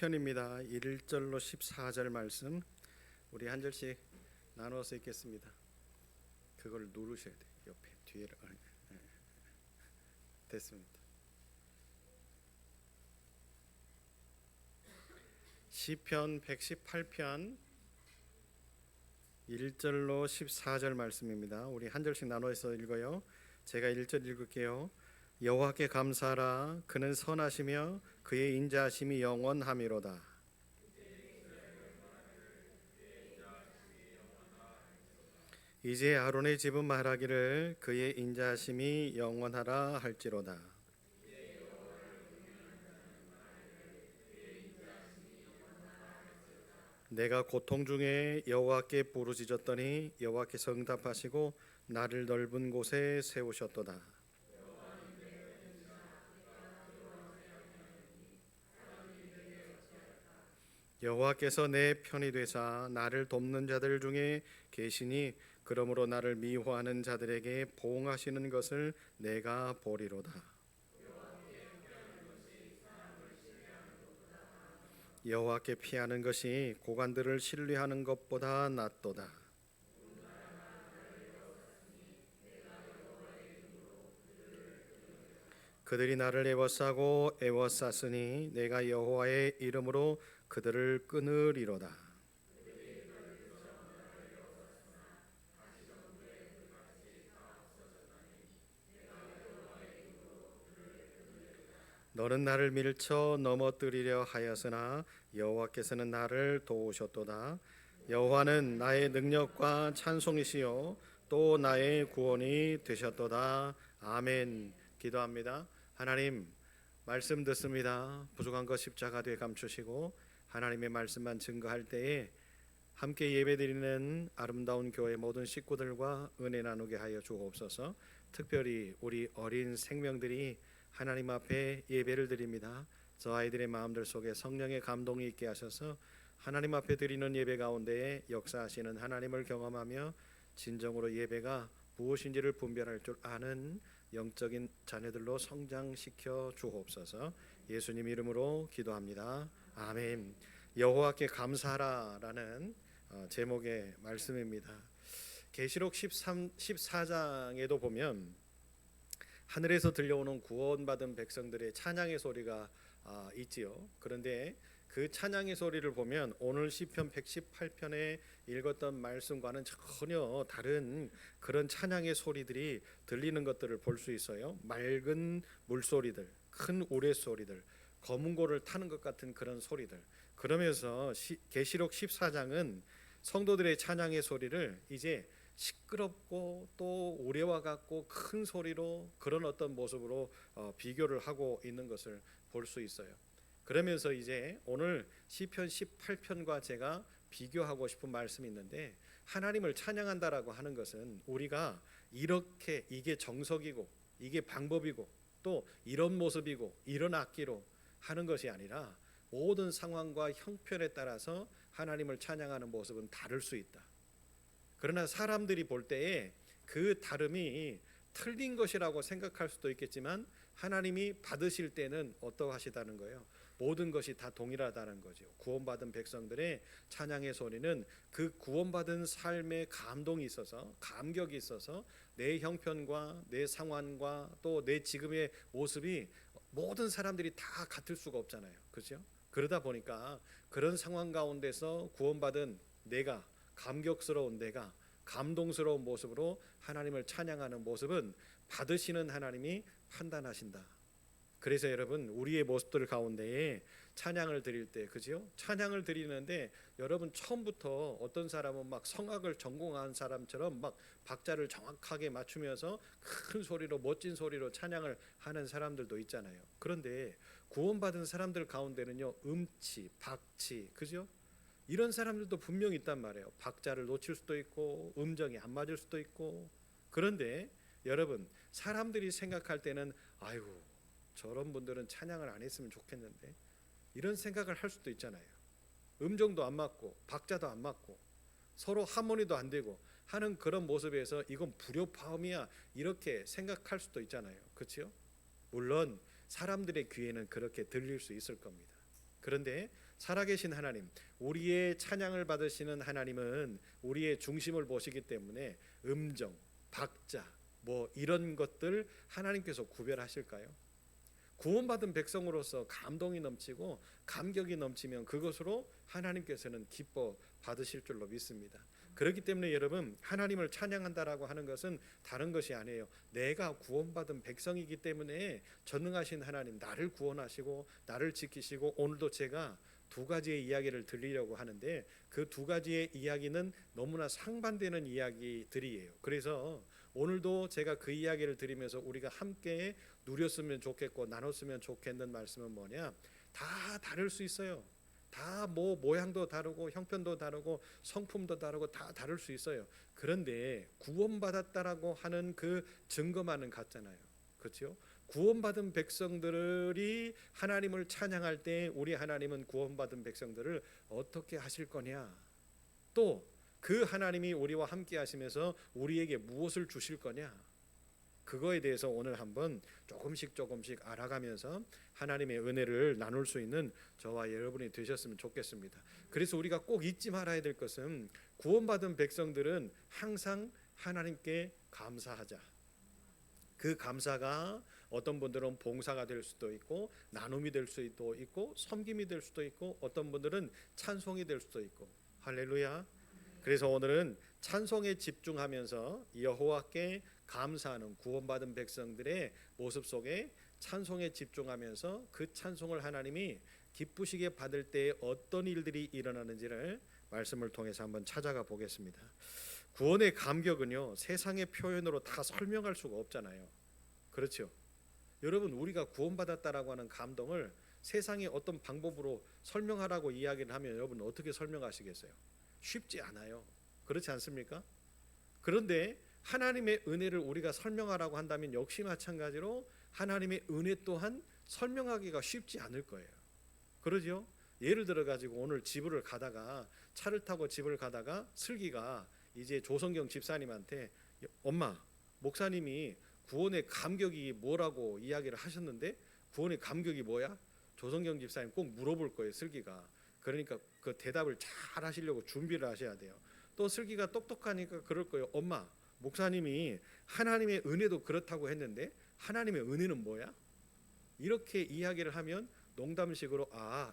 시편입니다. 1절로 14절 말씀 우리 한 절씩 나눠서 읽겠습니다. 그걸 누르셔야 돼요. 옆에 뒤에를. 됐습니다. 시편 118편 1절로 14절 말씀입니다. 우리 한 절씩 나눠서 읽어요. 제가 1절 읽을게요. 여호와께 감사하라. 그는 선하시며 그의 인자하심이 영원하미로다. 이제 아론의 집은 말하기를 그의 인자하심이 영원하라 할지로다. 내가 고통 중에 여호와께 부르짖었더니 여호와께서 응답하시고 나를 넓은 곳에 세우셨도다. 여호와께서 내 편이 되사 나를 돕는 자들 중에 계시니 그러므로 나를 미워하는 자들에게 보응하시는 것을 내가 보리로다. 여호와께 피하는 것이 고관들을 신뢰하는 것보다 낫도다. 그들이 나를 애워싸고 애워쌌으니 내가 여호와의 이름으로 그들을 끊으리로다. 너는 나를 밀쳐 넘어뜨리려 하였으나 여호와께서는 나를 도우셨도다. 여호와는 나의 능력과 찬송이시요 또 나의 구원이 되셨도다. 아멘. 기도합니다. 하나님, 말씀 듣습니다. 부족한 것 십자가에 감추시고 하나님의 말씀만 증거할 때에 함께 예배드리는 아름다운 교회 모든 식구들과 은혜 나누게 하여 주옵소서. 특별히 우리 어린 생명들이 하나님 앞에 예배를 드립니다. 저 아이들의 마음들 속에 성령의 감동이 있게 하셔서 하나님 앞에 드리는 예배 가운데에 역사하시는 하나님을 경험하며 진정으로 예배가 무엇인지를 분별할 줄 아는 영적인 자녀들로 성장시켜 주옵소서. 예수님 이름으로 기도합니다. 아멘. 여호와께 감사하라라는 제목의 말씀입니다. 계시록 14장에도 보면 하늘에서 들려오는 구원받은 백성들의 찬양의 소리가 있지요. 그런데 그 찬양의 소리를 보면 오늘 시편 118편에 읽었던 말씀과는 전혀 다른 그런 찬양의 소리들이 들리는 것들을 볼 수 있어요. 맑은 물소리들, 큰 우레소리들, 검은 고를 타는 것 같은 그런 소리들. 그러면서 계시록 14장은 성도들의 찬양의 소리를 이제 시끄럽고 또 우레와 같고 큰 소리로 그런 어떤 모습으로 비교를 하고 있는 것을 볼 수 있어요. 그러면서 이제 오늘 시편 18편과 제가 비교하고 싶은 말씀이 있는데, 하나님을 찬양한다라고 하는 것은 우리가 이렇게 이게 정석이고 이게 방법이고 또 이런 모습이고 이런 악기로 하는 것이 아니라 모든 상황과 형편에 따라서 하나님을 찬양하는 모습은 다를 수 있다. 그러나 사람들이 볼 때에 그 다름이 틀린 것이라고 생각할 수도 있겠지만 하나님이 받으실 때는 어떠하시다는 거예요. 모든 것이 다 동일하다는 거죠. 구원받은 백성들의 찬양의 소리는 그 구원받은 삶의 감동이 있어서, 감격이 있어서 내 형편과 내 상황과 또 내 지금의 모습이 모든 사람들이 다 같을 수가 없잖아요. 그렇죠? 그러다 보니까 그런 상황 가운데서 구원받은 내가, 감격스러운 내가, 감동스러운 모습으로 하나님을 찬양하는 모습은 받으시는 하나님이 판단하신다. 그래서 여러분, 우리의 모습들 가운데에 찬양을 드릴 때, 그죠? 찬양을 드리는데 여러분, 처음부터 어떤 사람은 막 성악을 전공한 사람처럼 막 박자를 정확하게 맞추면서 큰 소리로, 멋진 소리로 찬양을 하는 사람들도 있잖아요. 그런데 구원받은 사람들 가운데는요, 음치, 박치, 그죠? 이런 사람들도 분명히 있단 말이에요. 박자를 놓칠 수도 있고 음정이 안 맞을 수도 있고. 그런데 여러분, 사람들이 생각할 때는 아이고, 저런 분들은 찬양을 안 했으면 좋겠는데, 이런 생각을 할 수도 있잖아요. 음정도 안 맞고 박자도 안 맞고 서로 하모니도 안 되고 하는 그런 모습에서 이건 불협화음이야, 이렇게 생각할 수도 있잖아요. 그렇죠? 물론 사람들의 귀에는 그렇게 들릴 수 있을 겁니다. 그런데 살아계신 하나님, 우리의 찬양을 받으시는 하나님은 우리의 중심을 보시기 때문에 음정, 박자 뭐 이런 것들 하나님께서 구별하실까요? 구원받은 백성으로서 감동이 넘치고 감격이 넘치면 그것으로 하나님께서는 기뻐 받으실 줄로 믿습니다. 그렇기 때문에 여러분, 하나님을 찬양한다라고 하는 것은 다른 것이 아니에요. 내가 구원받은 백성이기 때문에 전능하신 하나님, 나를 구원하시고 나를 지키시고, 오늘도 제가 두 가지의 이야기를 드리려고 하는데 그 두 가지의 이야기는 너무나 상반되는 이야기들이에요. 그래서 오늘도 제가 그 이야기를 드리면서 우리가 함께 누렸으면 좋겠고 나눴으면 좋겠는 말씀은 뭐냐? 다 다를 수 있어요. 다 뭐 모양도 다르고 형편도 다르고 성품도 다르고 다 다를 수 있어요. 그런데 구원받았다라고 하는 그 증거만은 같잖아요. 그렇죠? 구원받은 백성들이 하나님을 찬양할 때 우리 하나님은 구원받은 백성들을 어떻게 하실 거냐? 또 그 하나님이 우리와 함께 하시면서 우리에게 무엇을 주실 거냐? 그거에 대해서 오늘 한번 조금씩 알아가면서 하나님의 은혜를 나눌 수 있는 저와 여러분이 되셨으면 좋겠습니다. 그래서 우리가 꼭 잊지 말아야 될 것은 구원받은 백성들은 항상 하나님께 감사하자. 그 감사가 어떤 분들은 봉사가 될 수도 있고 나눔이 될 수도 있고 섬김이 될 수도 있고 어떤 분들은 찬송이 될 수도 있고. 할렐루야. 그래서 오늘은 찬송에 집중하면서 여호와께 감사하는 구원받은 백성들의 모습 속에 찬송에 집중하면서 그 찬송을 하나님이 기쁘시게 받을 때 어떤 일들이 일어나는지를 말씀을 통해서 한번 찾아가 보겠습니다. 구원의 감격은요, 세상의 표현으로 다 설명할 수가 없잖아요. 그렇죠? 여러분, 우리가 구원받았다라고 하는 감동을 세상의 어떤 방법으로 설명하라고 이야기를 하면 여러분 어떻게 설명하시겠어요? 쉽지 않아요. 그렇지 않습니까? 그런데 하나님의 은혜를 우리가 설명하라고 한다면 역시 마찬가지로 하나님의 은혜 또한 설명하기가 쉽지 않을 거예요. 그러죠? 예를 들어 가지고 오늘 집을 가다가 차를 타고 집을 가다가 슬기가 이제 조성경 집사님한테 엄마, 목사님이 구원의 감격이 뭐라고 이야기를 하셨는데 구원의 감격이 뭐야? 조성경 집사님 꼭 물어볼 거예요, 슬기가. 그러니까 그 대답을 잘 하시려고 준비를 하셔야 돼요. 또 슬기가 똑똑하니까 그럴 거예요. 엄마, 목사님이 하나님의 은혜도 그렇다고 했는데 하나님의 은혜는 뭐야? 이렇게 이야기를 하면 농담식으로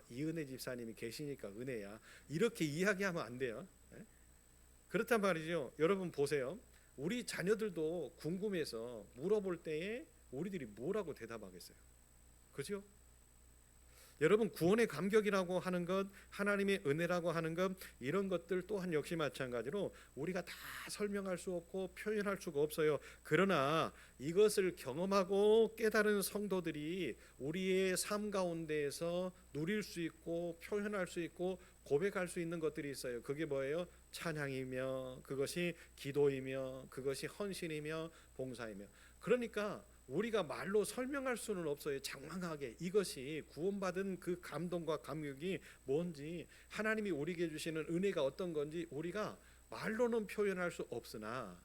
이은혜 집사님이 계시니까 은혜야, 이렇게 이야기하면 안 돼요. 그렇단 말이죠. 여러분 보세요. 우리 자녀들도 궁금해서 물어볼 때에 우리들이 뭐라고 대답하겠어요? 그죠? 여러분, 구원의 감격이라고 하는 것, 하나님의 은혜라고 하는 것, 이런 것들 또한 역시 마찬가지로 우리가 다 설명할 수 없고 표현할 수가 없어요. 그러나 이것을 경험하고 깨달은 성도들이 우리의 삶 가운데에서 누릴 수 있고 표현할 수 있고 고백할 수 있는 것들이 있어요. 그게 뭐예요? 찬양이며 그것이 기도이며 그것이 헌신이며 봉사이며. 그러니까 우리가 말로 설명할 수는 없어요. 장황하게 이것이 구원받은 그 감동과 감격이 뭔지, 하나님이 우리에게 주시는 은혜가 어떤 건지 우리가 말로는 표현할 수 없으나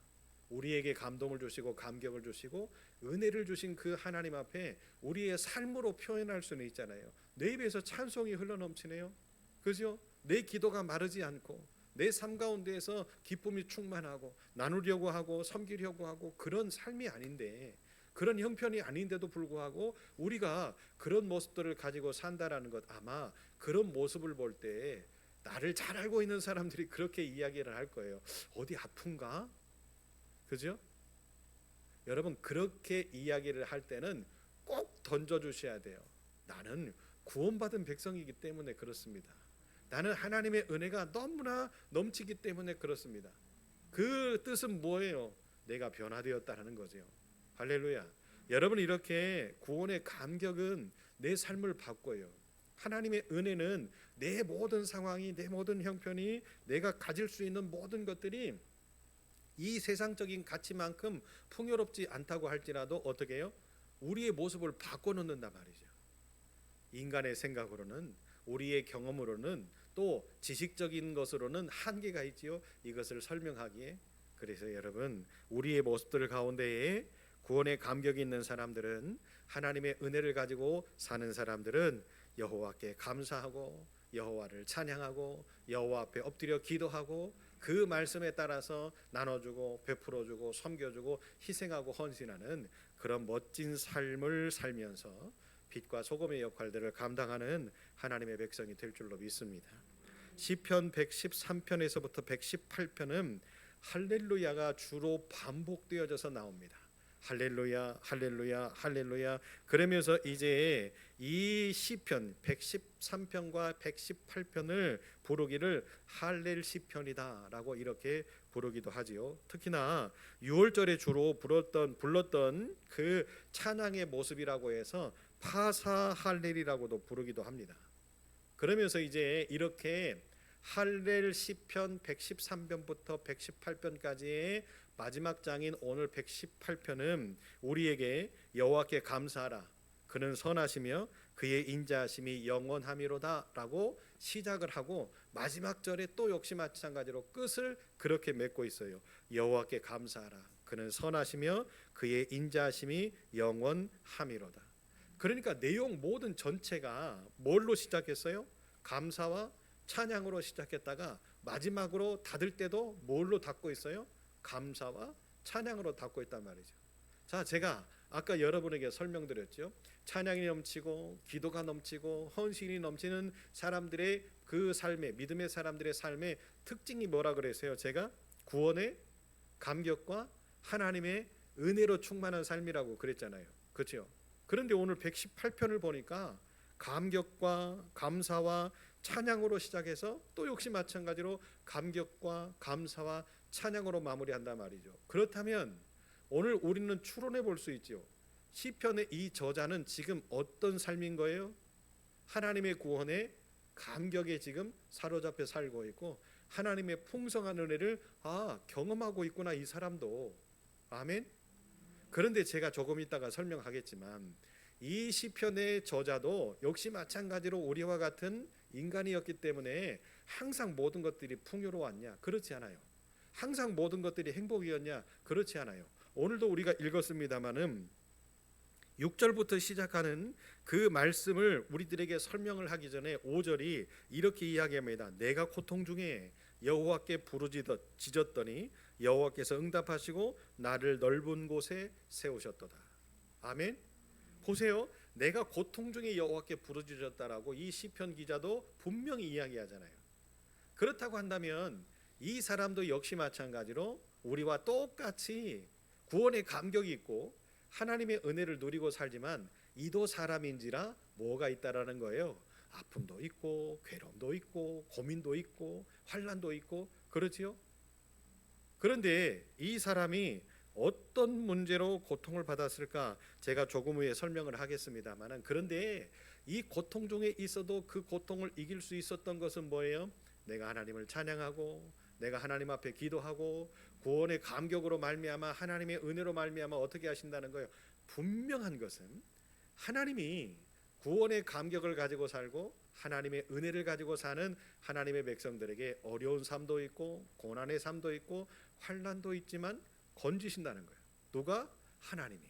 우리에게 감동을 주시고 감격을 주시고 은혜를 주신 그 하나님 앞에 우리의 삶으로 표현할 수는 있잖아요. 내 입에서 찬송이 흘러넘치네요. 그죠? 내 기도가 마르지 않고 내 삶 가운데에서 기쁨이 충만하고 나누려고 하고 섬기려고 하고 그런 삶이 아닌데, 그런 형편이 아닌데도 불구하고 우리가 그런 모습들을 가지고 산다라는 것, 아마 그런 모습을 볼 때 나를 잘 알고 있는 사람들이 그렇게 이야기를 할 거예요. 어디 아픈가? 그죠? 여러분, 그렇게 이야기를 할 때는 꼭 던져주셔야 돼요. 나는 구원받은 백성이기 때문에 그렇습니다. 나는 하나님의 은혜가 너무나 넘치기 때문에 그렇습니다. 그 뜻은 뭐예요? 내가 변화되었다는 거죠. 할렐루야. 여러분, 이렇게 구원의 감격은 내 삶을 바꿔요. 하나님의 은혜는 내 모든 상황이, 내 모든 형편이, 내가 가질 수 있는 모든 것들이 이 세상적인 가치만큼 풍요롭지 않다고 할지라도 어떻게 해요? 우리의 모습을 바꿔놓는단 말이죠. 인간의 생각으로는, 우리의 경험으로는, 또 지식적인 것으로는 한계가 있지요. 이것을 설명하기에. 그래서 여러분, 우리의 모습들 가운데에 구원의 감격이 있는 사람들은, 하나님의 은혜를 가지고 사는 사람들은 여호와께 감사하고 여호와를 찬양하고 여호와 앞에 엎드려 기도하고 그 말씀에 따라서 나눠주고 베풀어주고 섬겨주고 희생하고 헌신하는 그런 멋진 삶을 살면서 빛과 소금의 역할들을 감당하는 하나님의 백성이 될 줄로 믿습니다. 시편 113편에서부터 118편은 할렐루야가 주로 반복되어져서 나옵니다. 할렐루야 할렐루야 할렐루야. 그러면서 이제 이 시편 113편과 118편을 부르기를 할렐 시편이다라고 이렇게 부르기도 하지요. 특히나 6월절에 주로 불렀던 그 찬양의 모습이라고 해서 파사 할렐이라고도 부르기도 합니다. 그러면서 이제 이렇게 할렐 시편 113편부터 118편까지의 마지막 장인 오늘 118편은 우리에게 여호와께 감사하라 그는 선하시며 그의 인자하심이 영원함이로다 라고 시작을 하고 마지막 절에 또 역시 마찬가지로 끝을 그렇게 맺고 있어요. 여호와께 감사하라 그는 선하시며 그의 인자하심이 영원함이로다. 그러니까 내용 모든 전체가 뭘로 시작했어요? 감사와 찬양으로 시작했다가 마지막으로 닫을 때도 뭘로 닫고 있어요? 감사와 찬양으로 닫고 있단 말이죠. 자, 제가 아까 여러분에게 설명드렸죠. 찬양이 넘치고 기도가 넘치고 헌신이 넘치는 사람들의 그 삶의 믿음의 사람들의 삶의 특징이 뭐라 그랬어요? 제가 구원의 감격과 하나님의 은혜로 충만한 삶이라고 그랬잖아요. 그렇죠? 그런데 오늘 118편을 보니까 감격과 감사와 찬양으로 시작해서 또 역시 마찬가지로 감격과 감사와 찬양으로 마무리한단 말이죠. 그렇다면 오늘 우리는 추론해 볼 수 있죠. 시편의 이 저자는 지금 어떤 삶인 거예요? 하나님의 구원에 감격에 지금 사로잡혀 살고 있고 하나님의 풍성한 은혜를 경험하고 있구나 이 사람도. 아멘. 그런데 제가 조금 있다가 설명하겠지만 이 시편의 저자도 역시 마찬가지로 우리와 같은 인간이었기 때문에 항상 모든 것들이 풍요로웠냐? 그렇지 않아요. 항상 모든 것들이 행복이었냐? 그렇지 않아요. 오늘도 우리가 읽었습니다마는 6절부터 시작하는 그 말씀을 우리들에게 설명을 하기 전에 5절이 이렇게 이야기합니다. 내가 고통 중에 여호와께 부르짖었더니 여호와께서 응답하시고 나를 넓은 곳에 세우셨도다. 아멘. 보세요. 내가 고통 중에 여호와께 부르짖었다라고 이 시편 기자도 분명히 이야기하잖아요. 그렇다고 한다면 이 사람도 역시 마찬가지로 우리와 똑같이 구원의 감격이 있고 하나님의 은혜를 누리고 살지만 이도 사람인지라 뭐가 있다라는 거예요. 아픔도 있고 괴로움도 있고 고민도 있고 환난도 있고 그렇지요. 그런데 이 사람이 어떤 문제로 고통을 받았을까 제가 조금 후에 설명을 하겠습니다만 그런데 이 고통 중에 있어도 그 고통을 이길 수 있었던 것은 뭐예요? 내가 하나님을 찬양하고 내가 하나님 앞에 기도하고 구원의 감격으로 말미암아 하나님의 은혜로 말미암아 어떻게 하신다는 거예요? 분명한 것은 하나님이 구원의 감격을 가지고 살고 하나님의 은혜를 가지고 사는 하나님의 백성들에게 어려운 삶도 있고 고난의 삶도 있고 환난도 있지만 건지신다는 거예요. 누가? 하나님이.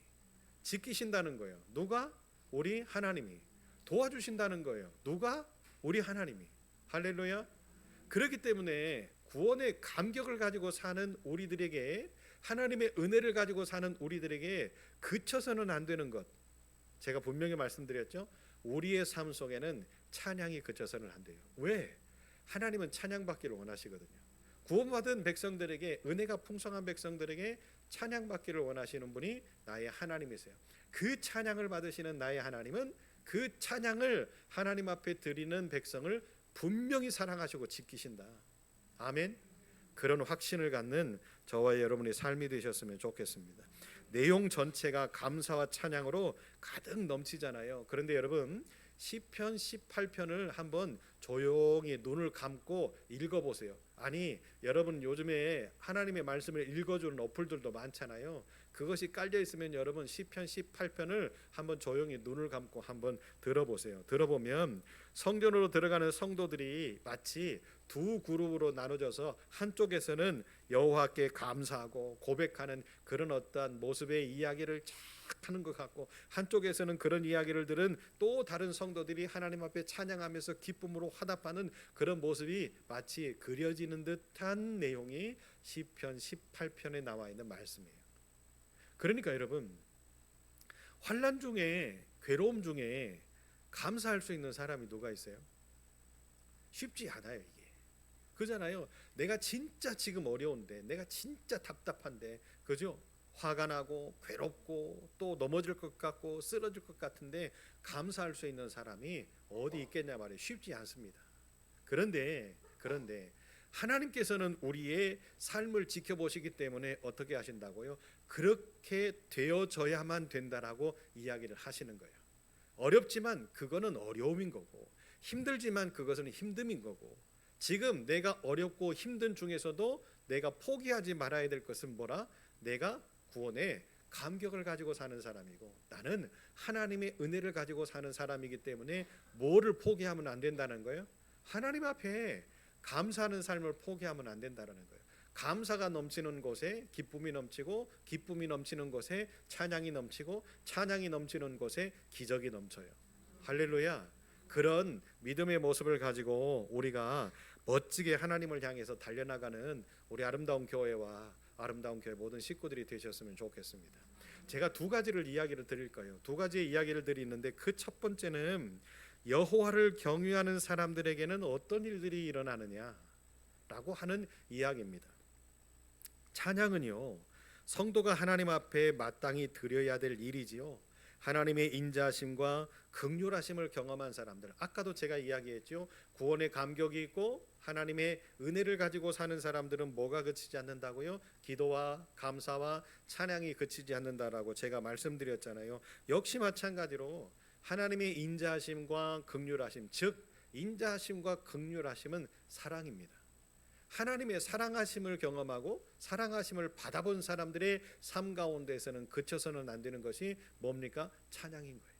지키신다는 거예요. 누가? 우리 하나님이. 도와주신다는 거예요. 누가? 우리 하나님이. 할렐루야. 그렇기 때문에 구원의 감격을 가지고 사는 우리들에게 하나님의 은혜를 가지고 사는 우리들에게 그쳐서는 안 되는 것 제가 분명히 말씀드렸죠. 우리의 삶 속에는 찬양이 그쳐서는 안 돼요. 왜? 하나님은 찬양받기를 원하시거든요. 구원받은 백성들에게 은혜가 풍성한 백성들에게 찬양받기를 원하시는 분이 나의 하나님이세요. 그 찬양을 받으시는 나의 하나님은 그 찬양을 하나님 앞에 드리는 백성을 분명히 사랑하시고 지키신다. 아멘. 그런 확신을 갖는 저와 여러분의 삶이 되셨으면 좋겠습니다. 내용 전체가 감사와 찬양으로 가득 넘치잖아요. 그런데 여러분 시편 18편을 한번 조용히 눈을 감고 읽어보세요. 아니 여러분 요즘에 하나님의 말씀을 읽어주는 어플들도 많잖아요. 그것이 깔려 있으면 여러분 시편 18편을 한번 조용히 눈을 감고 한번 들어보세요. 들어보면 성전으로 들어가는 성도들이 마치 두 그룹으로 나눠져서 한쪽에서는 여호와께 감사하고 고백하는 그런 어떠한 모습의 이야기를 하는 것 같고, 한쪽에서는 그런 이야기를 들은 또 다른 성도들이 하나님 앞에 찬양하면서 기쁨으로 화답하는 그런 모습이 마치 그려지는 듯한 내용이 시편 18편에 나와 있는 말씀이에요. 그러니까 여러분, 환난 중에, 괴로움 중에 감사할 수 있는 사람이 누가 있어요? 쉽지 않아요. 이게 그잖아요. 내가 진짜 지금 어려운데, 내가 진짜 답답한데, 그죠? 화가 나고 괴롭고 또 넘어질 것 같고 쓰러질 것 같은데 감사할 수 있는 사람이 어디 있겠냐 말이에요. 쉽지 않습니다. 그런데 하나님께서는 우리의 삶을 지켜보시기 때문에 어떻게 하신다고요? 그렇게 되어져야만 된다라고 이야기를 하시는 거예요. 어렵지만 그거는 어려움인 거고, 힘들지만 그것은 힘듦인 거고, 지금 내가 어렵고 힘든 중에서도 내가 포기하지 말아야 될 것은 뭐라? 내가 구원에 감격을 가지고 사는 사람이고, 나는 하나님의 은혜를 가지고 사는 사람이기 때문에 뭐를 포기하면 안 된다는 거예요? 하나님 앞에 감사하는 삶을 포기하면 안 된다는 거예요. 감사가 넘치는 곳에 기쁨이 넘치고, 기쁨이 넘치는 곳에 찬양이 넘치고, 찬양이 넘치는 곳에 기적이 넘쳐요. 할렐루야. 그런 믿음의 모습을 가지고 우리가 멋지게 하나님을 향해서 달려나가는 우리 아름다운 교회와 아름다운 교회 모든 식구들이 되셨으면 좋겠습니다. 제가 두 가지를 이야기를 드릴 거예요. 두 가지의 이야기를 드리는데, 그 첫 번째는 여호와를 경외하는 사람들에게는 어떤 일들이 일어나느냐라고 하는 이야기입니다. 찬양은요, 성도가 하나님 앞에 마땅히 드려야 될 일이지요. 하나님의 인자하심과 긍휼하심을 경험한 사람들, 아까도 제가 이야기했죠. 구원의 감격이 있고 하나님의 은혜를 가지고 사는 사람들은 뭐가 그치지 않는다고요? 기도와 감사와 찬양이 그치지 않는다라고 제가 말씀드렸잖아요. 역시 마찬가지로 하나님의 인자하심과 긍휼하심, 즉 인자하심과 긍휼하심은 사랑입니다. 하나님의 사랑하심을 경험하고 사랑하심을 받아본 사람들의 삶 가운데서는 그쳐서는 안 되는 것이 뭡니까? 찬양인 거예요.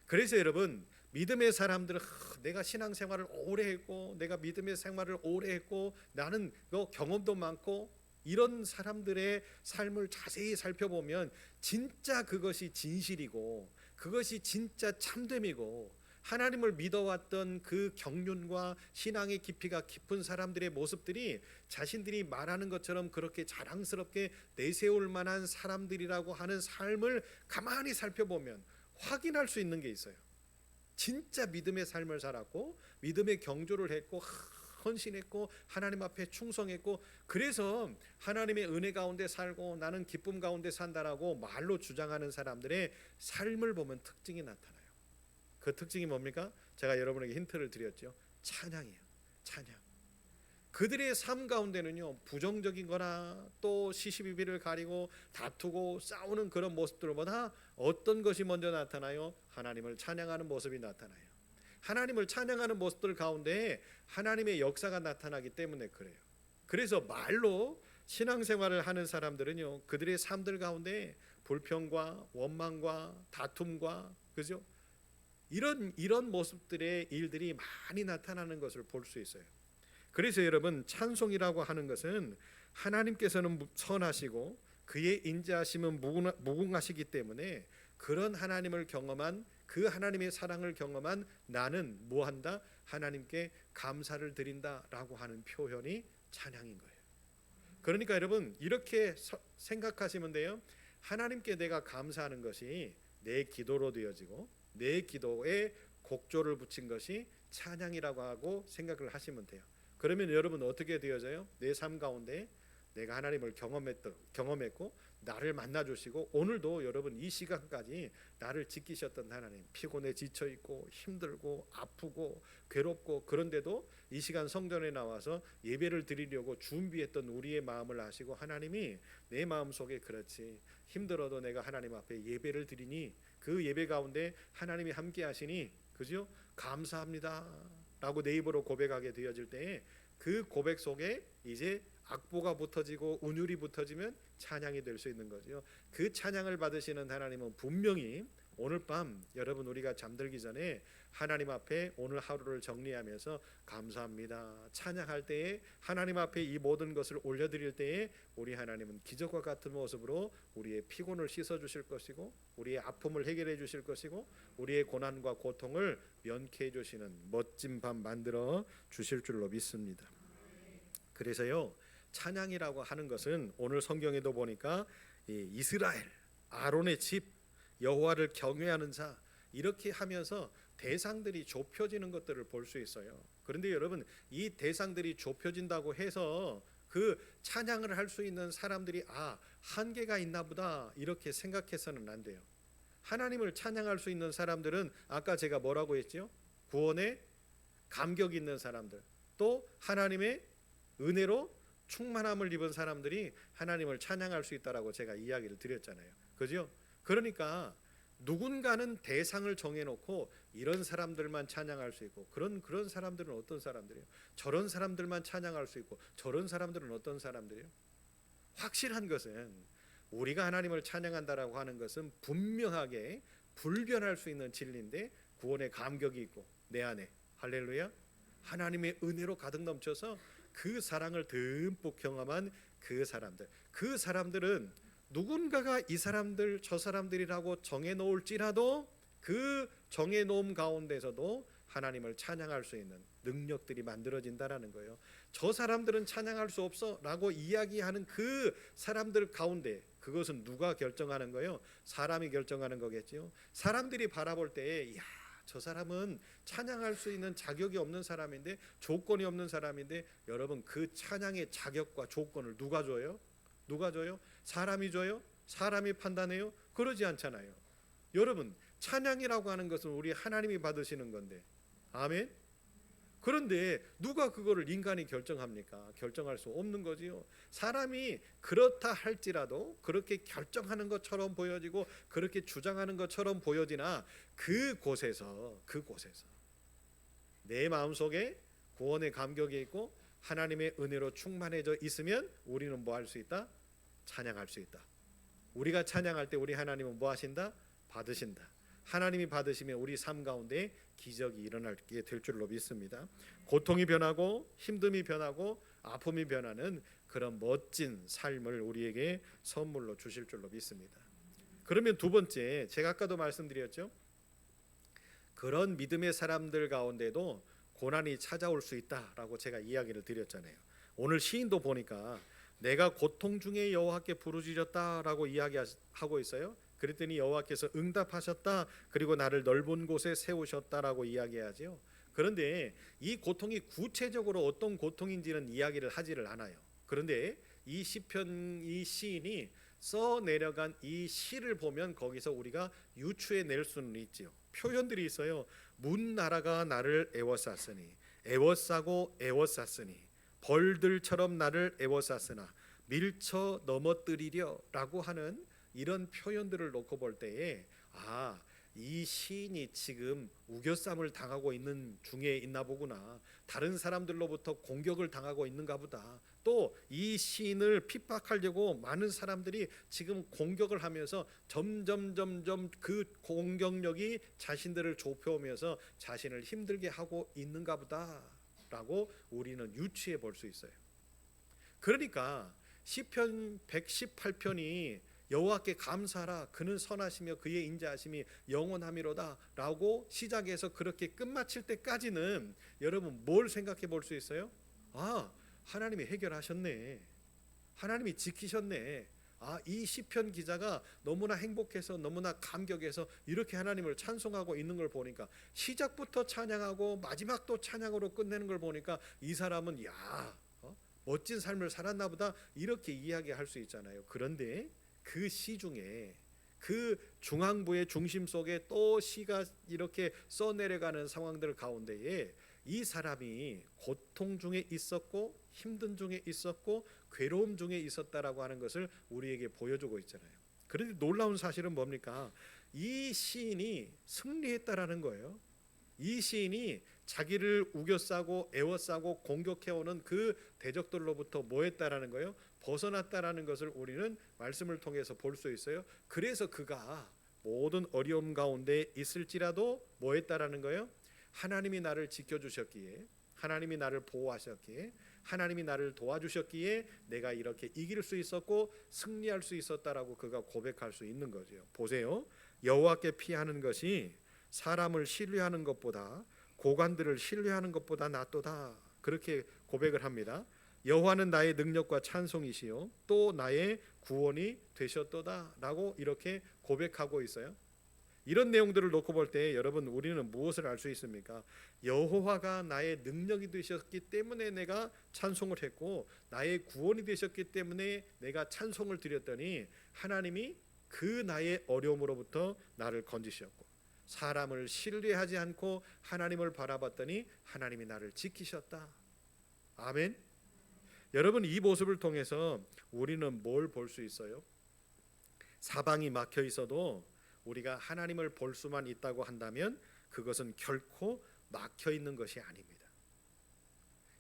그래서 여러분, 믿음의 사람들은 내가 신앙생활을 오래 했고, 내가 믿음의 생활을 오래 했고, 나는 경험도 많고, 이런 사람들의 삶을 자세히 살펴보면 진짜 그것이 진실이고, 그것이 진짜 참됨이고, 하나님을 믿어왔던 그 경륜과 신앙의 깊이가 깊은 사람들의 모습들이 자신들이 말하는 것처럼 그렇게 자랑스럽게 내세울 만한 사람들이라고 하는 삶을 가만히 살펴보면 확인할 수 있는 게 있어요. 진짜 믿음의 삶을 살았고, 믿음의 경조를 했고, 헌신했고, 하나님 앞에 충성했고, 그래서 하나님의 은혜 가운데 살고 나는 기쁨 가운데 산다라고 말로 주장하는 사람들의 삶을 보면 특징이 나타나요. 그 특징이 뭡니까? 제가 여러분에게 힌트를 드렸죠. 찬양이에요. 찬양. 그들의 삶 가운데는요, 부정적인 거나 또 시시비비를 가리고 다투고 싸우는 그런 모습들보다 어떤 것이 먼저 나타나요? 하나님을 찬양하는 모습이 나타나요. 하나님을 찬양하는 모습들 가운데 하나님의 역사가 나타나기 때문에 그래요. 그래서 말로 신앙생활을 하는 사람들은요, 그들의 삶들 가운데 불평과 원망과 다툼과, 그죠? 이런 모습들의 일들이 많이 나타나는 것을 볼 수 있어요. 그래서 여러분, 찬송이라고 하는 것은 하나님께서는 선하시고 그의 인자하심은 무궁하시기 때문에 그런 하나님을 경험한, 그 하나님의 사랑을 경험한 나는 뭐한다? 하나님께 감사를 드린다라고 하는 표현이 찬양인 거예요. 그러니까 여러분, 이렇게 생각하시면 돼요. 하나님께 내가 감사하는 것이 내 기도로 되어지고, 내 기도에 곡조를 붙인 것이 찬양이라고 하고 생각을 하시면 돼요. 그러면 여러분 어떻게 되어져요? 내 삶 가운데 내가 하나님을 경험했고 나를 만나주시고, 오늘도 여러분 이 시간까지 나를 지키셨던 하나님, 피곤해 지쳐있고 힘들고 아프고 괴롭고, 그런데도 이 시간 성전에 나와서 예배를 드리려고 준비했던 우리의 마음을 아시고, 하나님이 내 마음속에 그렇지, 힘들어도 내가 하나님 앞에 예배를 드리니 그 예배 가운데 하나님이 함께 하시니, 그죠? 감사합니다 라고 내 입으로 고백하게 되어질 때에 그 고백 속에 이제 악보가 붙어지고 운율이 붙어지면 찬양이 될 수 있는 거죠. 그 찬양을 받으시는 하나님은 분명히 오늘 밤 여러분 우리가 잠들기 전에 하나님 앞에 오늘 하루를 정리하면서 감사합니다 찬양할 때에 하나님 앞에 이 모든 것을 올려드릴 때에 우리 하나님은 기적과 같은 모습으로 우리의 피곤을 씻어주실 것이고 우리의 아픔을 해결해 주실 것이고 우리의 고난과 고통을 면케해 주시는 멋진 밤 만들어 주실 줄로 믿습니다. 그래서요 찬양이라고 하는 것은 오늘 성경에도 보니까 이스라엘 아론의 집 여호와를 경외하는 자 이렇게 하면서 대상들이 좁혀지는 것들을 볼 수 있어요. 그런데 여러분 이 대상들이 좁혀진다고 해서 그 찬양을 할 수 있는 사람들이 한계가 있나 보다 이렇게 생각해서는 안 돼요. 하나님을 찬양할 수 있는 사람들은 아까 제가 뭐라고 했죠? 구원에 감격 있는 사람들 또 하나님의 은혜로 충만함을 입은 사람들이 하나님을 찬양할 수 있다라고 제가 이야기를 드렸잖아요. 그죠? 그러니까 누군가는 대상을 정해놓고 이런 사람들만 찬양할 수 있고 그런 사람들은 어떤 사람들이에요? 저런 사람들만 찬양할 수 있고 저런 사람들은 어떤 사람들이에요? 확실한 것은 우리가 하나님을 찬양한다라고 하는 것은 분명하게 불변할 수 있는 진리인데 구원의 감격이 있고 내 안에 할렐루야 하나님의 은혜로 가득 넘쳐서 그 사랑을 듬뿍 경험한 그 사람들은 누군가가 이 사람들 저 사람들이라고 정해놓을지라도 그 정해놓음 가운데서도 하나님을 찬양할 수 있는 능력들이 만들어진다라는 거예요. 저 사람들은 찬양할 수 없어 라고 이야기하는 그 사람들 가운데 그것은 누가 결정하는 거예요? 사람이 결정하는 거겠죠. 사람들이 바라볼 때에 저 사람은 찬양할 수 있는 자격이 없는 사람인데 조건이 없는 사람인데 여러분 그 찬양의 자격과 조건을 누가 줘요? 누가 줘요? 사람이 줘요? 사람이 판단해요? 그러지 않잖아요. 여러분 찬양이라고 하는 것은 우리 하나님이 받으시는 건데 아멘? 그런데 누가 그거를 인간이 결정합니까? 결정할 수 없는 거지요. 사람이 그렇다 할지라도 그렇게 결정하는 것처럼 보여지고 그렇게 주장하는 것처럼 보여지나 그곳에서 내 마음속에 구원의 감격이 있고 하나님의 은혜로 충만해져 있으면 우리는 뭐 할 수 있다? 찬양할 수 있다. 우리가 찬양할 때 우리 하나님은 뭐 하신다? 받으신다. 하나님이 받으시면 우리 삶 가운데 기적이 일어나게 될 줄로 믿습니다. 고통이 변하고 힘듦이 변하고 아픔이 변하는 그런 멋진 삶을 우리에게 선물로 주실 줄로 믿습니다. 그러면 두 번째, 제가 아까도 말씀드렸죠. 그런 믿음의 사람들 가운데도 고난이 찾아올 수 있다라고 제가 이야기를 드렸잖아요. 오늘 시인도 보니까 내가 고통 중에 여호와께 부르짖었다라고 이야기하고 있어요. 그랬더니 여호와께서 응답하셨다. 그리고 나를 넓은 곳에 세우셨다라고 이야기하죠. 그런데 이 고통이 구체적으로 어떤 고통인지는 이야기를 하지를 않아요. 그런데 이 시편 이 시인이 써 내려간 이 시를 보면 거기서 우리가 유추해 낼 수는 있지요. 표현들이 있어요. 문 나라가 나를 애워쌌으니 애워싸고 애워쌌으니 벌들처럼 나를 애워쌌으나 밀쳐 넘어뜨리려라고 하는 이런 표현들을 놓고 볼 때에 이 시인이 지금 우겨쌈을 당하고 있는 중에 있나 보구나. 다른 사람들로부터 공격을 당하고 있는가 보다. 또 이 시인을 핍박하려고 많은 사람들이 지금 공격을 하면서 점점 그 공격력이 자신들을 좁혀오면서 자신을 힘들게 하고 있는가 보다라고 우리는 유추해 볼 수 있어요. 그러니까 시편 118편이 여호와께 감사하라 그는 선하시며 그의 인자하심이 영원하미로다 라고 시작해서 그렇게 끝마칠 때까지는 여러분 뭘 생각해 볼 수 있어요? 하나님이 해결하셨네. 하나님이 지키셨네. 이 시편 기자가 너무나 행복해서 너무나 감격해서 이렇게 하나님을 찬송하고 있는 걸 보니까 시작부터 찬양하고 마지막도 찬양으로 끝내는 걸 보니까 이 사람은 멋진 삶을 살았나 보다 이렇게 이야기할 수 있잖아요. 그런데 그 시 중에 그 중앙부의 중심 속에 또 시가 이렇게 써내려가는 상황들 가운데에 이 사람이 고통 중에 있었고 힘든 중에 있었고 괴로움 중에 있었다라고 하는 것을 우리에게 보여주고 있잖아요. 그런데 놀라운 사실은 뭡니까? 이 시인이 승리했다라는 거예요. 이 시인이 자기를 우겨싸고 애워싸고 공격해오는 그 대적들로부터 뭐 했다라는 거예요? 벗어났다라는 것을 우리는 말씀을 통해서 볼 수 있어요. 그래서 그가 모든 어려움 가운데 있을지라도 뭐 했다라는 거예요? 하나님이 나를 지켜주셨기에, 하나님이 나를 보호하셨기에, 하나님이 나를 도와주셨기에 내가 이렇게 이길 수 있었고 승리할 수 있었다라고 그가 고백할 수 있는 거죠. 보세요. 여호와께 피하는 것이 사람을 신뢰하는 것보다, 고관들을 신뢰하는 것보다 낫도다. 그렇게 고백을 합니다. 여호와는 나의 능력과 찬송이시요 또 나의 구원이 되셨도다 라고 이렇게 고백하고 있어요. 이런 내용들을 놓고 볼 때 여러분, 우리는 무엇을 알 수 있습니까? 여호와가 나의 능력이 되셨기 때문에 내가 찬송을 했고, 나의 구원이 되셨기 때문에 내가 찬송을 드렸더니 하나님이 그 나의 어려움으로부터 나를 건지셨고, 사람을 신뢰하지 않고 하나님을 바라봤더니 하나님이 나를 지키셨다. 아멘. 여러분, 이 모습을 통해서 우리는 뭘 볼 수 있어요? 사방이 막혀 있어도 우리가 하나님을 볼 수만 있다고 한다면 그것은 결코 막혀 있는 것이 아닙니다.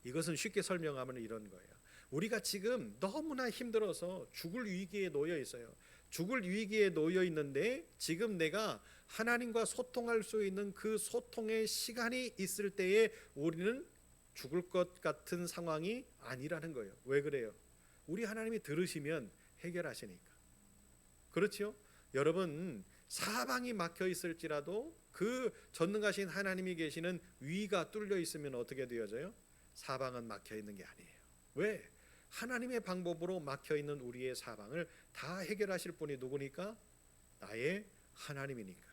이것은 쉽게 설명하면 이런 거예요. 우리가 지금 너무나 힘들어서 죽을 위기에 놓여 있어요. 죽을 위기에 놓여 있는데 지금 내가 하나님과 소통할 수 있는 그 소통의 시간이 있을 때에 우리는 죽을 것 같은 상황이 아니라는 거예요. 왜 그래요? 우리 하나님이 들으시면 해결하시니까. 그렇죠? 여러분, 사방이 막혀 있을지라도 그 전능하신 하나님이 계시는 위가 뚫려 있으면 어떻게 되어져요? 사방은 막혀 있는 게 아니에요. 왜? 하나님의 방법으로 막혀 있는 우리의 사방을 다 해결하실 분이 누구니까? 나의 하나님이니까.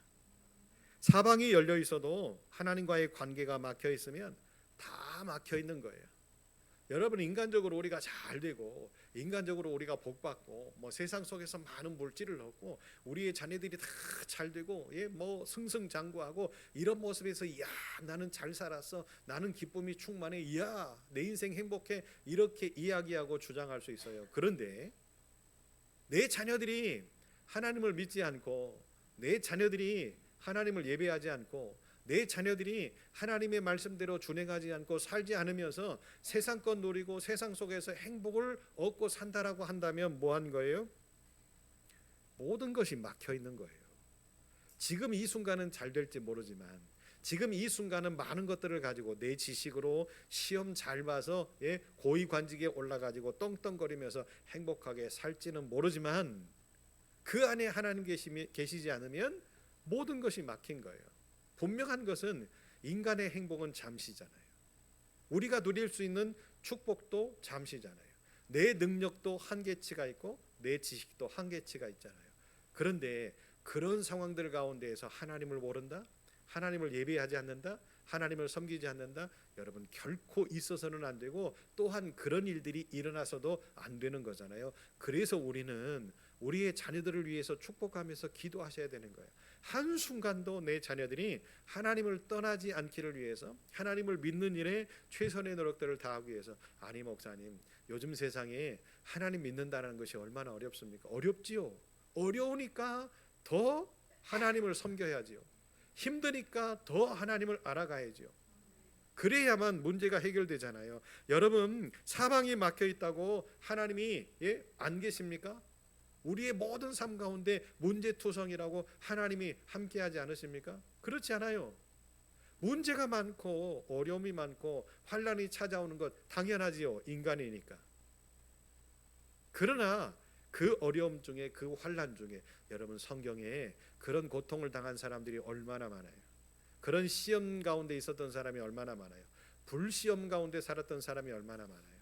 사방이 열려 있어도 하나님과의 관계가 막혀 있으면 다 막혀 있는 거예요. 여러분, 인간적으로 우리가 잘 되고 인간적으로 우리가 복받고 뭐 세상 속에서 많은 물질을 얻고 우리의 자녀들이 다 잘 되고 뭐 승승장구하고 이런 모습에서 야, 나는 잘 살았어, 나는 기쁨이 충만해, 야, 내 인생 행복해, 이렇게 이야기하고 주장할 수 있어요. 그런데 내 자녀들이 하나님을 믿지 않고, 내 자녀들이 하나님을 예배하지 않고, 내 자녀들이 하나님의 말씀대로 준행하지 않고 살지 않으면서 세상 것 누리고 세상 속에서 행복을 얻고 산다라고 한다면 뭐 한 거예요? 모든 것이 막혀 있는 거예요. 지금 이 순간은 잘 될지 모르지만, 지금 이 순간은 많은 것들을 가지고 내 지식으로 시험 잘 봐서 고위관직에 올라가지고 떵떵거리면서 행복하게 살지는 모르지만, 그 안에 하나님 계시지 않으면 모든 것이 막힌 거예요. 분명한 것은 인간의 행복은 잠시잖아요. 우리가 누릴 수 있는 축복도 잠시잖아요. 내 능력도 한계치가 있고 내 지식도 한계치가 있잖아요. 그런데 그런 상황들 가운데에서 하나님을 모른다? 하나님을 예배하지 않는다? 하나님을 섬기지 않는다? 여러분, 결코 있어서는 안 되고 또한 그런 일들이 일어나서도 안 되는 거잖아요. 그래서 우리는 우리의 자녀들을 위해서 축복하면서 기도하셔야 되는 거예요. 한순간도 내 자녀들이 하나님을 떠나지 않기를 위해서, 하나님을 믿는 일에 최선의 노력들을 다하기 위해서. 아니 목사님, 요즘 세상에 하나님 믿는다는 것이 얼마나 어렵습니까? 어렵지요. 어려우니까 더 하나님을 섬겨야지요. 힘드니까 더 하나님을 알아가야지요. 그래야만 문제가 해결되잖아요. 여러분, 사방이 막혀 있다고 하나님이 안 계십니까? 우리의 모든 삶 가운데 문제투성이라고 하나님이 함께하지 않으십니까? 그렇지 않아요. 문제가 많고 어려움이 많고 환난이 찾아오는 것 당연하지요. 인간이니까. 그러나 그 어려움 중에, 그 환난 중에 여러분, 성경에 그런 고통을 당한 사람들이 얼마나 많아요. 그런 시험 가운데 있었던 사람이 얼마나 많아요. 불시험 가운데 살았던 사람이 얼마나 많아요.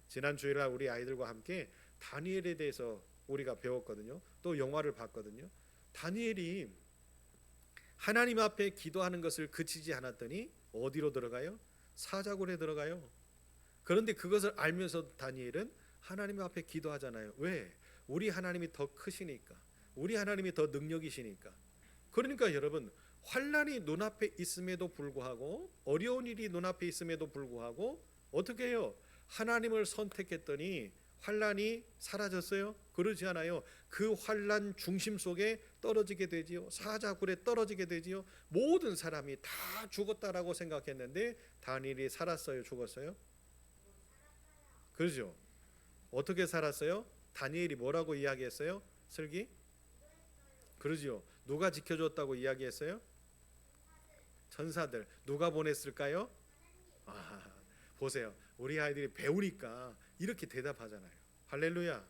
지난 주일날 우리 아이들과 함께 다니엘에 대해서 우리가 배웠거든요. 또 영화를 봤거든요. 다니엘이 하나님 앞에 기도하는 것을 그치지 않았더니 어디로 들어가요? 사자굴에 들어가요. 그런데 그것을 알면서 다니엘은 하나님 앞에 기도하잖아요. 왜? 우리 하나님이 더 크시니까, 우리 하나님이 더 능력이시니까. 그러니까 여러분, 환난이 눈앞에 있음에도 불구하고, 어려운 일이 눈앞에 있음에도 불구하고 어떻게 해요? 하나님을 선택했더니 환난이 사라졌어요? 그러지 않아요. 그 환난 중심 속에 떨어지게 되지요. 사자굴에 떨어지게 되지요. 모든 사람이 다 죽었다라고 생각했는데 다니엘이 살았어요? 죽었어요? 그렇죠. 어떻게 살았어요? 다니엘이 뭐라고 이야기했어요? 슬기? 그러지요. 누가 지켜줬다고 이야기했어요? 천사들. 누가 보냈을까요? 보세요. 우리 아이들이 배우니까 이렇게 대답하잖아요. 할렐루야.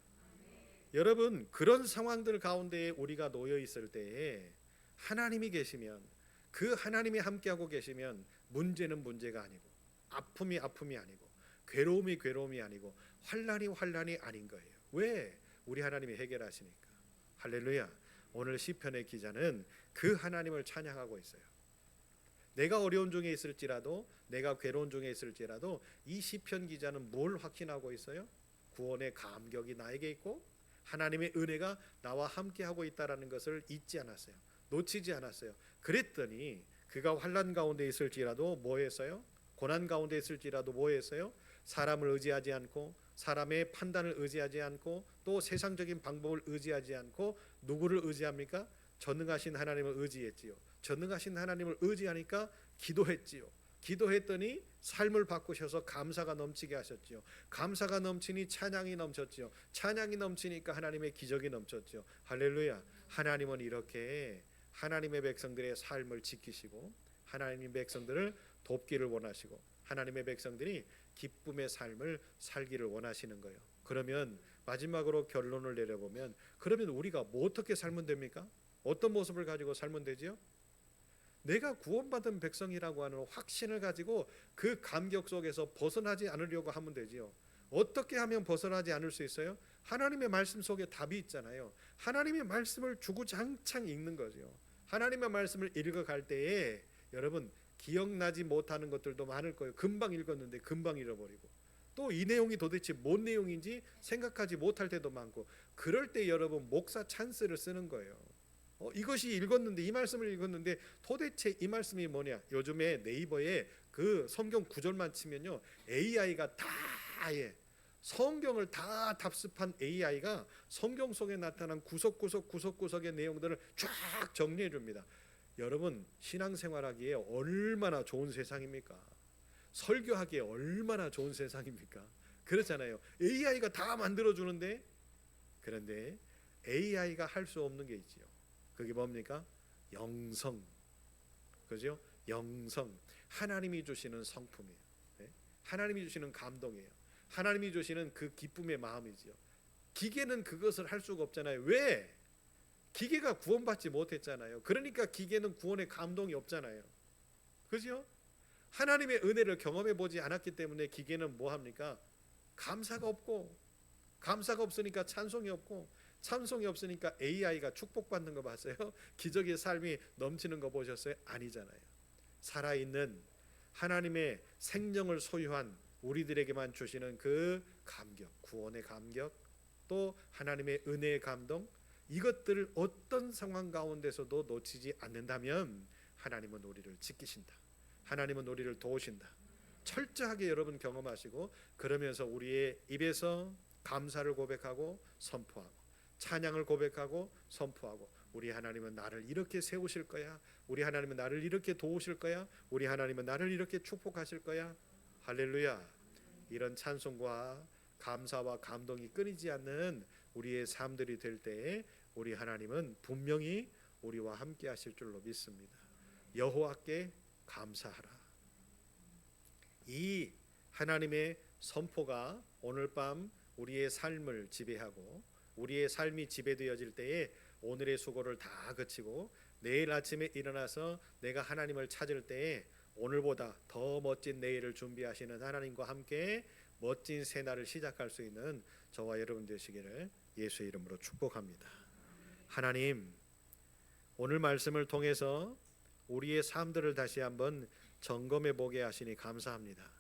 여러분, 그런 상황들 가운데 우리가 놓여 있을 때에 하나님이 계시면, 그 하나님이 함께하고 계시면 문제는 문제가 아니고, 아픔이 아픔이 아니고, 괴로움이 괴로움이 아니고, 환난이 아닌 거예요. 왜? 우리 하나님이 해결하시니까. 할렐루야. 오늘 시편의 기자는 그 하나님을 찬양하고 있어요. 내가 어려운 중에 있을지라도, 내가 괴로운 중에 있을지라도 이 시편 기자는 뭘 확신하고 있어요? 구원의 감격이 나에게 있고 하나님의 은혜가 나와 함께하고 있다는 것을 잊지 않았어요. 놓치지 않았어요. 그랬더니 그가 환난 가운데 있을지라도 뭐 했어요? 고난 가운데 있을지라도 뭐 했어요? 사람을 의지하지 않고, 사람의 판단을 의지하지 않고, 또 세상적인 방법을 의지하지 않고 누구를 의지합니까? 전능하신 하나님을 의지했지요. 전능하신 하나님을 의지하니까 기도했지요. 기도했더니 삶을 바꾸셔서 감사가 넘치게 하셨지요. 감사가 넘치니 찬양이 넘쳤지요. 찬양이 넘치니까 하나님의 기적이 넘쳤지요. 할렐루야. 하나님은 이렇게 하나님의 백성들의 삶을 지키시고 하나님의 백성들을 돕기를 원하시고 하나님의 백성들이 기쁨의 삶을 살기를 원하시는 거예요. 그러면 마지막으로 결론을 내려보면, 그러면 우리가 뭐 어떻게 살면 됩니까? 어떤 모습을 가지고 살면 되지요? 내가 구원받은 백성이라고 하는 확신을 가지고 그 감격 속에서 벗어나지 않으려고 하면 되지요. 어떻게 하면 벗어나지 않을 수 있어요? 하나님의 말씀 속에 답이 있잖아요. 하나님의 말씀을 주구장창 읽는 거죠. 하나님의 말씀을 읽어갈 때에 여러분 기억나지 못하는 것들도 많을 거예요. 금방 읽었는데 금방 잃어버리고, 또 이 내용이 도대체 뭔 내용인지 생각하지 못할 때도 많고, 그럴 때 여러분 목사 찬스를 쓰는 거예요. 이것이 읽었는데, 이 말씀을 읽었는데 도대체 이 말씀이 뭐냐. 요즘에 네이버에 그 성경 구절만 치면요, AI가 다 성경을 다 답습한 AI가 성경 속에 나타난 구석구석의 내용들을 쫙 정리해 줍니다. 여러분 신앙생활하기에 얼마나 좋은 세상입니까? 설교하기에 얼마나 좋은 세상입니까? 그렇잖아요. AI가 다 만들어주는데, 그런데 AI가 할 수 없는 게 있지요. 그게 뭡니까? 영성. 그죠? 영성. 하나님이 주시는 성품이에요. 하나님이 주시는 감동이에요. 하나님이 주시는 그 기쁨의 마음이지요. 기계는 그것을 할 수가 없잖아요. 왜? 기계가 구원받지 못했잖아요. 그러니까 기계는 구원의 감동이 없잖아요. 그죠? 하나님의 은혜를 경험해 보지 않았기 때문에 기계는 뭐 합니까? 감사가 없고, 감사가 없으니까 찬송이 없고, 찬송이 없으니까 AI가 축복받는 거 봤어요? 기적의 삶이 넘치는 거 보셨어요? 아니잖아요. 살아있는 하나님의 생명을 소유한 우리들에게만 주시는 그 감격, 구원의 감격, 또 하나님의 은혜의 감동, 이것들을 어떤 상황 가운데서도 놓치지 않는다면 하나님은 우리를 지키신다. 하나님은 우리를 도우신다. 철저하게 여러분 경험하시고, 그러면서 우리의 입에서 감사를 고백하고 선포하고, 찬양을 고백하고 선포하고, 우리 하나님은 나를 이렇게 세우실 거야. 우리 하나님은 나를 이렇게 도우실 거야. 우리 하나님은 나를 이렇게 축복하실 거야. 할렐루야. 이런 찬송과 감사와 감동이 끊이지 않는 우리의 삶들이 될 때에 우리 하나님은 분명히 우리와 함께 하실 줄로 믿습니다. 여호와께 감사하라. 이 하나님의 선포가 오늘 밤 우리의 삶을 지배하고, 우리의 삶이 지배되어질 때에 오늘의 수고를 다 그치고 내일 아침에 일어나서 내가 하나님을 찾을 때에 오늘보다 더 멋진 내일을 준비하시는 하나님과 함께 멋진 새날을 시작할 수 있는 저와 여러분 되시기를 예수의 이름으로 축복합니다. 하나님, 오늘 말씀을 통해서 우리의 삶들을 다시 한번 점검해 보게 하시니 감사합니다.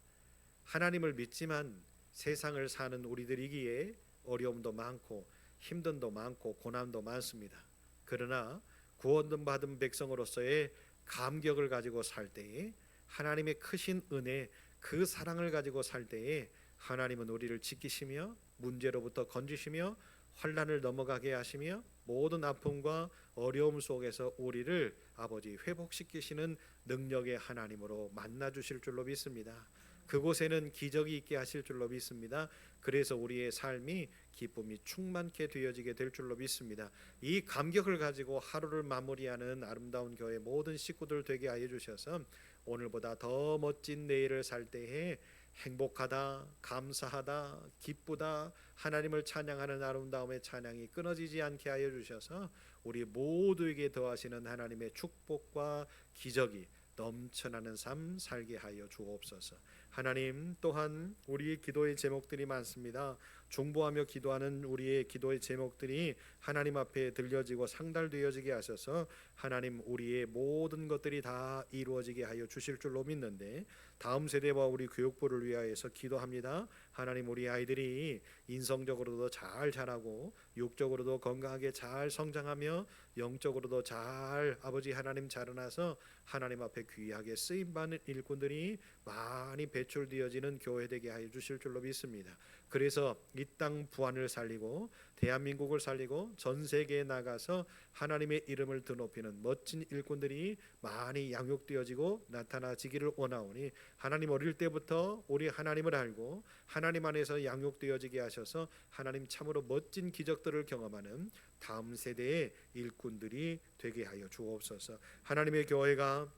하나님을 믿지만 세상을 사는 우리들이기에 어려움도 많고 힘듦도 많고 고난도 많습니다. 그러나 구원 받은 백성으로서의 감격을 가지고 살 때에, 하나님의 크신 은혜, 그 사랑을 가지고 살 때에 하나님은 우리를 지키시며 문제로부터 건지시며 환난을 넘어가게 하시며 모든 아픔과 어려움 속에서 우리를 아버지 회복시키시는 능력의 하나님으로 만나 주실 줄로 믿습니다. 그곳에는 기적이 있게 하실 줄로 믿습니다. 그래서 우리의 삶이 기쁨이 충만케 되어지게 될 줄로 믿습니다. 이 감격을 가지고 하루를 마무리하는 아름다운 교회 모든 식구들 되게 하여 주셔서 오늘보다 더 멋진 내일을 살 때에 행복하다, 감사하다, 기쁘다, 하나님을 찬양하는 아름다움의 찬양이 끊어지지 않게 하여 주셔서 우리 모두에게 더하시는 하나님의 축복과 기적이 넘쳐나는 삶 살게 하여 주옵소서. 하나님, 또한 우리의 기도의 제목들이 많습니다. 중보하며 기도하는 우리의 기도의 제목들이 하나님 앞에 들려지고 상달되어지게 하셔서 하나님, 우리의 모든 것들이 다 이루어지게 하여 주실 줄로 믿는데, 다음 세대와 우리 교육부를 위하여서 기도합니다. 하나님, 우리 아이들이 인성적으로도 잘 자라고 육적으로도 건강하게 잘 성장하며 영적으로도 잘 아버지 하나님 자라나서 하나님 앞에 귀하게 쓰임받는 일꾼들이 많이 배출되어지는 교회 되게 하여 주실 줄로 믿습니다. 그래서 이 땅 부안을 살리고 대한민국을 살리고 전 세계에 나가서 하나님의 이름을 드높이는 멋진 일꾼들이 많이 양육되어지고 나타나지기를 원하오니, 하나님, 어릴 때부터 우리 하나님을 알고 하나님 안에서 양육되어지게 하셔서 하나님 참으로 멋진 기적들을 경험하는 다음 세대의 일꾼들이 되게 하여 주옵소서. 하나님의 교회가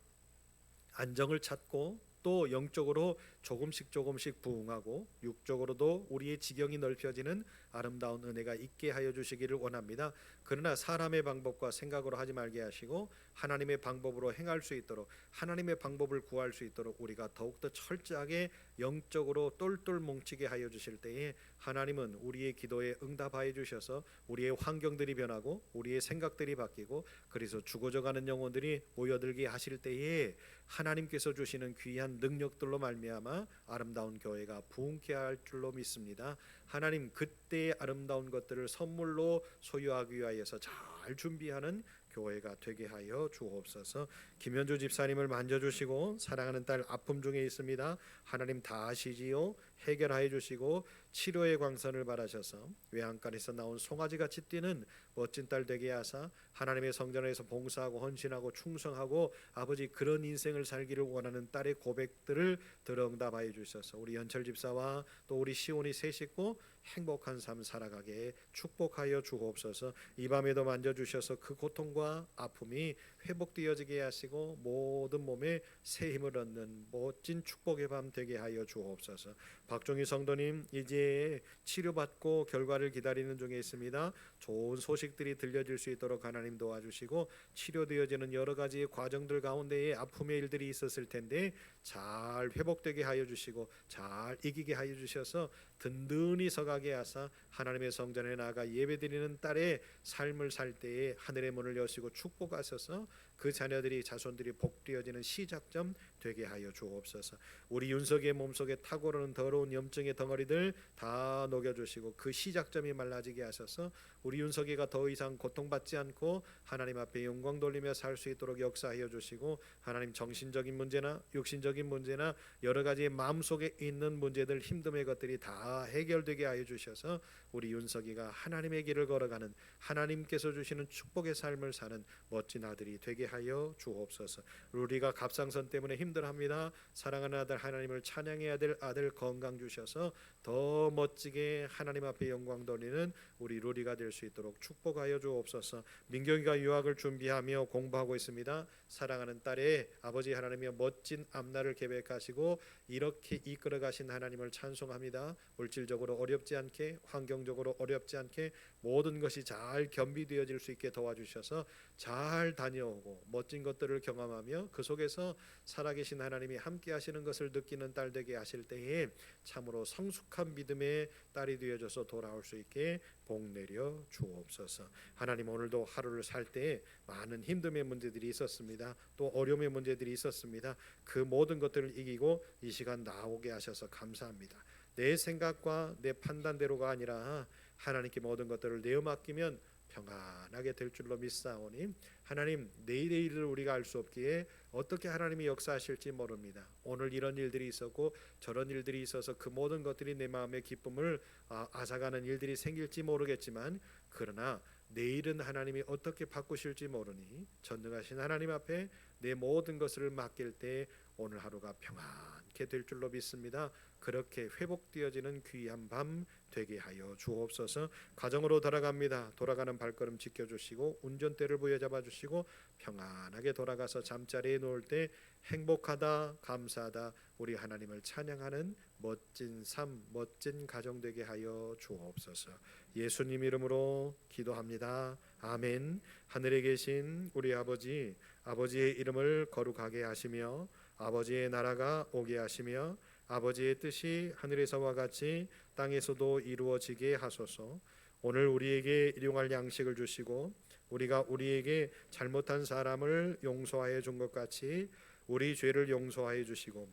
안정을 찾고 또 영적으로 조금씩 부흥하고 육적으로도 우리의 지경이 넓혀지는 아름다운 은혜가 있게 하여 주시기를 원합니다. 그러나 사람의 방법과 생각으로 하지 말게 하시고 하나님의 방법으로 행할 수 있도록, 하나님의 방법을 구할 수 있도록 우리가 더욱더 철저하게 영적으로 똘똘 뭉치게 하여 주실 때에 하나님은 우리의 기도에 응답하여 주셔서 우리의 환경들이 변하고 우리의 생각들이 바뀌고 그래서 죽어져가는 영혼들이 모여들게 하실 때에 하나님께서 주시는 귀한 능력들로 말미암아 아름다운 교회가 부흥케 할 줄로 믿습니다. 하나님, 그때의 아름다운 것들을 선물로 소유하기 위하여서 잘 준비하는 교회가 되게 하여 주옵소서. 김현주 집사님을 만져주시고 사랑하는 딸 아픔 중에 있습니다. 하나님 다 아시지요. 해결하여 주시고 치료의 광선을 바라셔서 외양간에서 나온 송아지같이 뛰는 멋진 딸 되게 하사 하나님의 성전에서 봉사하고 헌신하고 충성하고 아버지 그런 인생을 살기를 원하는 딸의 고백들을 들어 응답하여 주셔서 우리 연철 집사와 또 우리 시온이 세 식구 행복한 삶 살아가게 축복하여 주옵소서. 이 밤에도 만져주셔서 그 고통과 아픔이 회복되어지게 하시고 모든 몸에 새 힘을 얻는 멋진 축복의 밤 되게 하여 주옵소서. 박종희 성도님, 이제 치료받고 결과를 기다리는 중에 있습니다. 좋은 소식들이 들려질 수 있도록 하나님 도와주시고 치료되어지는 여러 가지 과정들 가운데에 아픔의 일들이 있었을 텐데 잘 회복되게 하여 주시고 잘 이기게 하여 주셔서 든든히 서가게 하사 하나님의 성전에 나가 예배드리는 딸의 삶을 살 때에 하늘의 문을 여시고 축복하셔서 그 자녀들이 자손들이 복되어지는 시작점 되게 하여 주옵소서. 우리 윤석의 몸속에 타고르는 더러운 염증의 덩어리들 다 녹여주시고 그 시작점이 말라지게 하셔서 우리 윤석이가 더 이상 고통받지 않고 하나님 앞에 영광 돌리며 살 수 있도록 역사하여 주시고 하나님, 정신적인 문제나 육신적인 문제나 여러 가지 마음속에 있는 문제들, 힘듦의 것들이 다 해결되게 하여 주셔서 우리 윤석이가 하나님의 길을 걸어가는, 하나님께서 주시는 축복의 삶을 사는 멋진 아들이 되게 하여 주옵소서. 우리가 갑상선 때문에 힘들합니다. 사랑하는 아들 하나님을 찬양해야 될 아들 건강 주셔서 더 멋지게 하나님 앞에 영광 돌리는 우리 루리가 될 수 있도록 축복하여 주옵소서. 민경이가 유학을 준비하며 공부하고 있습니다. 사랑하는 딸의 아버지 하나님의 멋진 앞날을 계획하시고 이렇게 이끌어 가신 하나님을 찬송합니다. 물질적으로 어렵지 않게, 환경적으로 어렵지 않게 모든 것이 잘 겸비되어질 수 있게 도와주셔서 잘 다녀오고 멋진 것들을 경험하며 그 속에서 살아계신 하나님이 함께 하시는 것을 느끼는 딸 되게 하실 때에 참으로 성숙한 믿음의 딸이 되어져서 돌아올 수 있게 복 내려 주옵소서. 하나님, 오늘도 하루를 살 때에 많은 힘듦의 문제들이 있었습니다. 또 어려움의 문제들이 있었습니다. 그 모든 것들을 이기고 이 시간 나오게 하셔서 감사합니다. 내 생각과 내 판단대로가 아니라 하나님께 모든 것들을 내어 맡기면 평안하게 될 줄로 믿사오니 하나님, 내일의 일을 우리가 알 수 없기에 어떻게 하나님이 역사하실지 모릅니다. 오늘 이런 일들이 있었고 저런 일들이 있어서 그 모든 것들이 내 마음의 기쁨을 앗아가는 일들이 생길지 모르겠지만 그러나 내일은 하나님이 어떻게 바꾸실지 모르니 전능하신 하나님 앞에 내 모든 것을 맡길 때 오늘 하루가 평안케 될 줄로 믿습니다. 그렇게 회복되어지는 귀한 밤 되게 하여 주옵소서. 가정으로 돌아갑니다. 돌아가는 발걸음 지켜주시고 운전대를 부여잡아 주시고 평안하게 돌아가서 잠자리에 누울 때 행복하다 감사하다 우리 하나님을 찬양하는 멋진 삶 멋진 가정 되게 하여 주옵소서. 예수님 이름으로 기도합니다. 아멘. 하늘에 계신 우리 아버지, 아버지의 이름을 거룩하게 하시며 아버지의 나라가 오게 하시며 아버지의 뜻이 하늘에서와 같이 땅에서도 이루어지게 하소서. 오늘 우리에게 일용할 양식을 주시고 우리가 우리에게 잘못한 사람을 용서하여 준 것 같이 우리 죄를 용서하여 주시고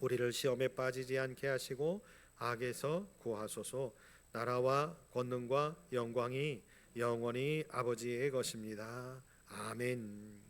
우리를 시험에 빠지지 않게 하시고 악에서 구하소서. 나라와 권능과 영광이 영원히 아버지의 것입니다. 아멘.